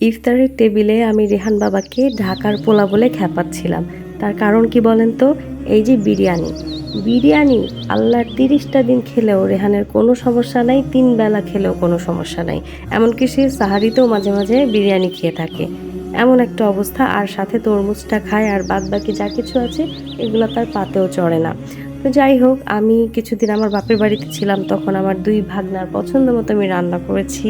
ইফতারের টেবিলে আমি রেহান বাবাকে ঢাকার পোলা বলে খ্যাপাচ্ছিলাম। তার কারণ কি বলেন তো? এই যে বিরিয়ানি, বিরিয়ানি আল্লাহর ৩০টা দিন খেলেও রেহানের কোনো সমস্যা নাই, ৩ বেলা খেলেও কোনো সমস্যা নাই। এমনকি সে সাহারিতেও মাঝে মাঝে বিরিয়ানি খেয়ে থাকে। এমন একটা অবস্থা, আর সাথে তরমুজটা খায়, আর বাদবাকি যা কিছু আছে এগুলো তার পাতেও চড়ে না। তো যাই হোক, আমি কিছুদিন আমার বাপের বাড়িতে ছিলাম, তখন আমার ২ ভাগনার পছন্দ মতো আমি রান্না করেছি।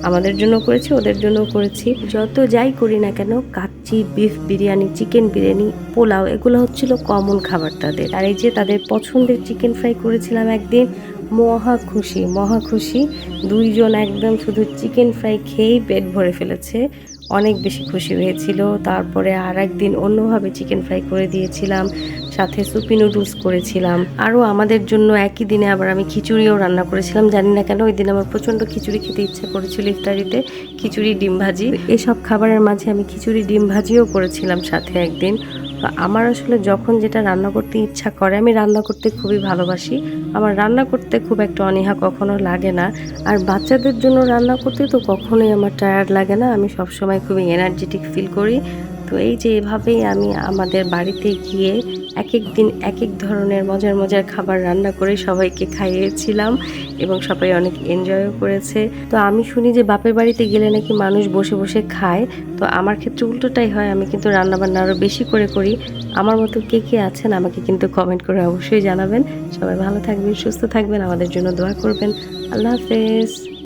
আমাদের জন্য করেছি, ওদের জন্যও করেছি। যত যাই করি না কেন, কাচ্চি, বিফ বিরিয়ানি, চিকেন বিরিয়ানি, পোলাও এগুলো হচ্ছিল কমন খাবার তাদের। আর এই যে তাদের পছন্দের চিকেন ফ্রাই করেছিলাম একদিন, মহা খুশি মহা খুশি। ২ জন একদম শুধু চিকেন ফ্রাই খেয়েই পেট ভরে ফেলেছে। অনেক বেশি খুশি হয়েছিল। তারপরে আরেকদিন অন্যভাবে চিকেন ফ্রাই করে দিয়েছিলাম, সাথে সুপি নুডলস করেছিলাম। আরও আমাদের জন্য একই দিনে আবার আমি খিচুড়িও রান্না করেছিলাম। জানি না কেন ওই দিন আমার প্রচণ্ড খিচুড়ি খেতে ইচ্ছা করেছিল ইফতারিতে। খিচুড়ি, ডিম ভাজি, এসব খাবারের মাঝে আমি খিচুড়ি, ডিম ভাজিও করেছিলাম সাথে একদিন। তো আমার আসলে যখন যেটা রান্না করতে ইচ্ছা করে, আমি রান্না করতে খুবই ভালোবাসি। আমার রান্না করতে খুব একটা অনীহা কখনো লাগে না। আর বাচ্চাদের জন্য রান্না করতে তো কখনোই আমার টায়ার্ড লাগে না। আমি সবসময় খুবই এনার্জেটিক ফিল করি। তো এই যে এভাবেই আমি আমাদের বাড়িতে গিয়ে একেক দিন একেক ধরনের মজার মজার খাবার রান্না করে সবাইকে খাইয়েছিলাম, এবং সবাই অনেক এনজয়ও করেছে। তো আমি শুনি যে বাপের বাড়িতে গেলে নাকি মানুষ বসে বসে খায়। তো আমার ক্ষেত্রে উল্টোটাই হয়, আমি কিন্তু রান্নাবান্না আরও বেশি করে করি। আমার মতো কে কে আছেন আমাকে কিন্তু কমেন্ট করে অবশ্যই জানাবেন। সবাই ভালো থাকবেন, সুস্থ থাকবেন, আমাদের জন্য দোয়া করবেন। আল্লাহ হাফেজ।